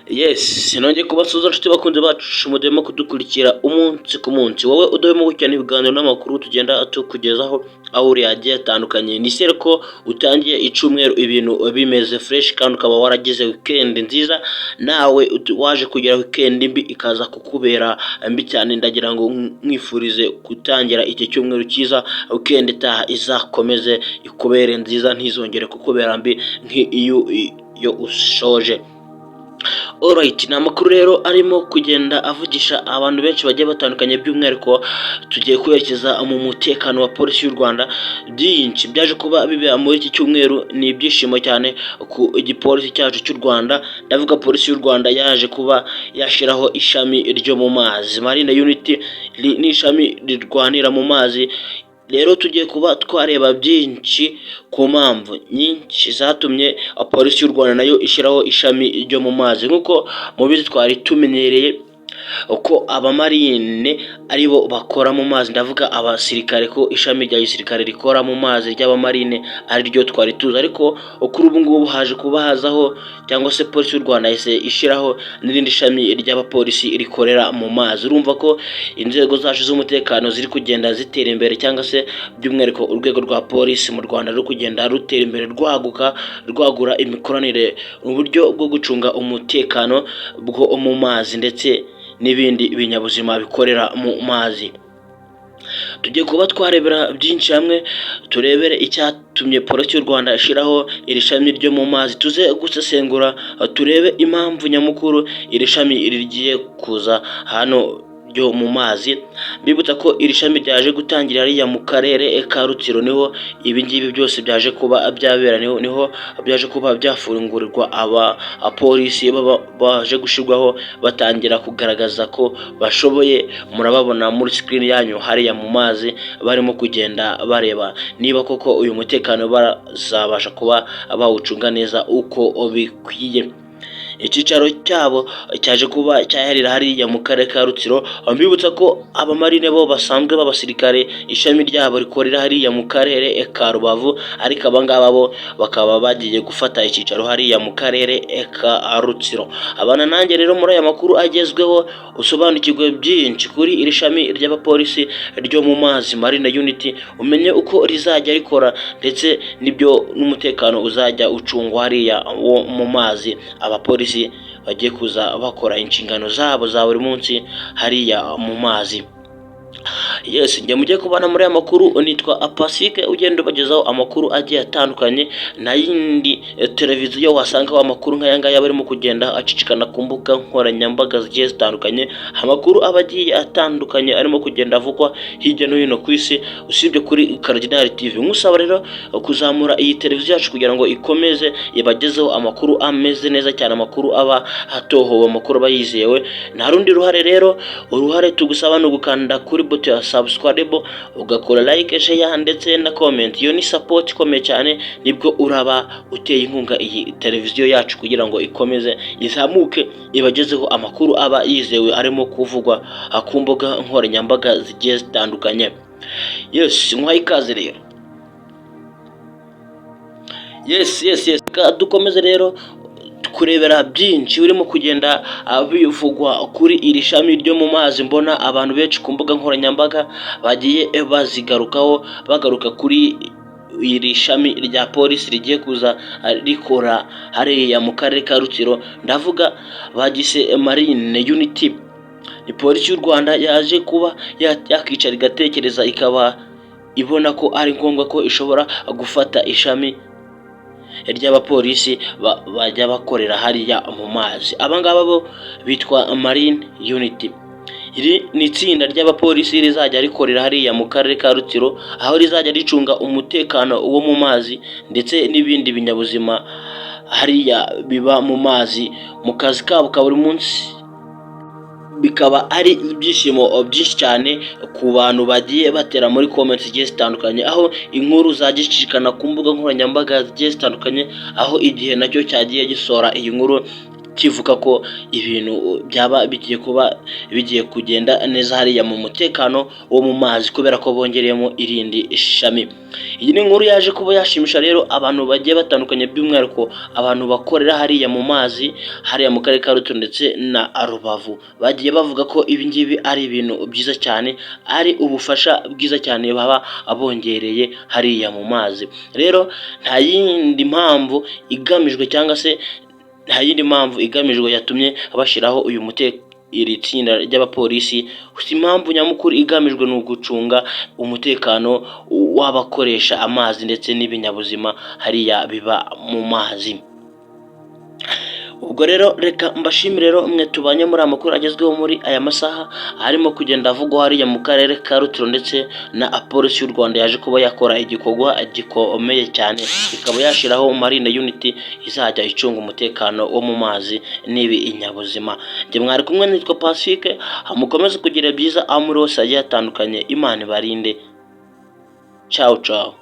Yes, sinongeye kubasuhuza nshuti bakunze bacu mudemo kudukurikira umunsi ku munsi. Wowe udahwema gukurikirana ibiganiro n'amakuru tugenda tukugezaho aho uri hagiye atandukanye. Nisere ko utangiye icumweru ibintu bimeze fresh kandi ukaba waragize weekend nziza, nawe waje kugira weekend mbi ikaza kukubera mbi cyane. Ndagira ngo mwifurize gutangira iki cyumweru cyiza, weekend itaha izakomeze ikubere nziza, ntizongere kukubera mbi nk'iyo ushoje. Alright, ni amakuru rero arimo kugenda avugisha abantu benshi bagiye batandukanye, by'umwihariko tugiye kwerekeza mu mutekano wa polisi y'u Rwanda. Byinshi byaje kuba bibera muri iki cyumweru, ni ibyishimo cyane ku igipolisi cyacu cy'u Rwanda. Ndavuga polisi y'u Rwanda yaje kuba yashyiraho ishami ryo mu mazi, Marine Unity ni ishami rirwanira mu mazi. Rero tugiye kuba twareba byinshi ku mpamvu nyinshi zatumye polisi y'u Rwanda nayo ishyiraho ishami ryo mu mazi. Nk'uko mu bizi twari tumenyereye uko abamarine aribo bakora mu mazi, ndavuga abasirikare, ko ishami rya gisirikare rikora mu mazi ry'abamarine ari ryo twari tuzi. Ariko kuri ubu ngubu haje kuba hazaho, cyangwa se polisi y'u Rwanda yahise ishyiraho n'irindi shami ry'abapolisi rikorera mu mazi. Urumva ko inzego zacu z'umutekano ziri kugenda zitera imbere, cyangwa se by'umwihariko urwego rwa polisi mu Rwanda ruri kugenda rutera imbere, rwagura imikoranire mu buryo bwo gucunga umutekano bwo mu mazi ndetse n'ibindi binyabuzima bikorera mu mazi. Tugiye kuba twarebera byinshi hamwe, turebere icyatumye polisi y'u Rwanda ishyiraho iri shami ryo mu mazi, tuze gusesengura turebe impamvu nyamukuru iri shami rigiye kuza hano ryo mu mazi. Mbibutsa ko iri shami ryaje gutangira hariya mu karere ka Rutsiro, niho ibi ngibi byose byaje kuba byabera, niho byaje kuba byafungurirwa abapolisi baje gushyirwaho, batangira kugaragaza ko bashoboye. Murababona muri screen yanyu hariya mu mazi, barimo kugenda bareba niba koko uyu mutekano bazabasha kuba bawucunga neza uko bikwiye. Icyicaro cyabo cyaje kuba cyaherera hariya mu karere ka Rutsiro. Mbibutsa ko abamarine bo basanzwe b'abasirikare ishami ryabo rikorera hariya mu karere ka Rubavu, ariko abangaba bo bakaba bagiye gufata icyicaro hariya mu karere ka Rutsiro. Abana nanjye rero muri aya makuru agezweho, usobanukirwe byinshi kuri iri shami ry'abapolisi ryo mu mazi, Marine Unity, umenye uko rizajya rikora ndetse n'ibyo n'umutekano uzajya ucungwa hariya wo mu mazi. Abapolisi bagiye kuza bakora inshingano zabo za buri munsi hariya mu mazi. Yes, njye mujye kubana muri aya makuru. Nitwa Pacifique, ugenda ubagezaho amakuru agiye atandukanye, na yindi televiziyo wasangaho amakuru nk'aya ngaya barimo kugenda acicikana ku mbuga nkoranyambaga zigiye zitandukanye. Amakuru aba agiye atandukanye arimo kugenda avugwa hirya no hino ku isi, usibye kuri Cardinal TV. Nkusaba rero kuzamura iyi televiziyo yacu kugira ngo ikomeze ibagezeho amakuru ameze neza cyane, amakuru aba atohowe, amakuru aba yizewe. Nta rundi ruhare rero, uruhare tugusaba no gukanda kuri buto ya subscribe, ugakora like, share ndetse na comment. Iyo ni support ikomeye cyane, nibwo uraba uteye inkunga iyi televiziyo yacu kugira ngo ikomeze izamuke ibagezeho amakuru aba yizewe arimo kuvugwa ku mbuga nkoranyambaga zigiye zitandukanye. Yes, nkwaye ikaze rero. Yes, dukomeze rero kurebera byinshi urimo kugenda bivugwa kuri iri shami ryo mu mazi. Mbona abantu benshi ku mbuga nkoranyambaga bagiye bazigarukaho, bagaruka kuri iri shami rya polisi rigiye kuza rikora hariya mu karere ka Rutsiro. Ndavuga bagise Marine Unity. Ni polisi y'u Rwanda yaje kuba yakicara igatekereza, ikaba ibona ko ari ngombwa ko ishobora gufata ishami ry'abapolisi bajya bakorera hariya mu mazi. Abangaba bo bitwa Marine Unity. Iri ni itsinda ry'abapolisi rizajya rikorera hariya mu karere ka Rutsiro, aho rizajya ricunga umutekano wo mu mazi ndetse n'ibindi binyabuzima hariya biba mu mazi mu kazi kabo ka buri munsi. Bikaba ari ibyishimo byinshi cyane ku bantu bagiye batera muri comments zigiye zitandukanye, aho inkuru zagishikana ku mbuga nkoranyambaga zigiye zitandukanye, aho igihe nacyo cyagiye gisora iyi nkuru kivuga ko ibintu byaba bigiye kugenda neza hariya mu mutekano wo mu mazi kubera ko bongereyemo irindi shami. Iyi ni inkuru yaje kuba yashimisha rero abantu bagiye batandukanye, by'umwihariko abantu bakorera hariya mu mazi hariya mu karere ka Rutsiro ndetse na Rubavu, bagiye bavuga ko ibi ngibi ari ibintu byiza cyane, ari ubufasha bwiza cyane baba abongereye hariya mu mazi. Rero nta yindi mpamvu igamijwe cyangwa se nta yindi mpamvu igamijwe yatumye bashyiraho iri tsinda ry'abapolisi. Impamvu nyamukuru igamijwe ni ugucunga umutekano w'abakoresha amazi ndetse n'ibinyabuzima hariya biba mu mazi. Ubwo rero reka mbashimire rero mwe tubanye muri amakuru agezweho muri aya masaha, arimo kugenda avugwa hariya mu karere ka Rutsiro ndetse na polisi y'u Rwanda yaje kuba yakora igikorwa gikomeye cyane, ikaba yashyiraho marine unit izajya icunga umutekano wo mu mazi n'ibinyabuzima. Njye mwari kumwe, nitwa Pacifique, mukomeze kugira byiza aho muri hose hagiye hatandukanye. Imana ibarinde. Ciao ciao.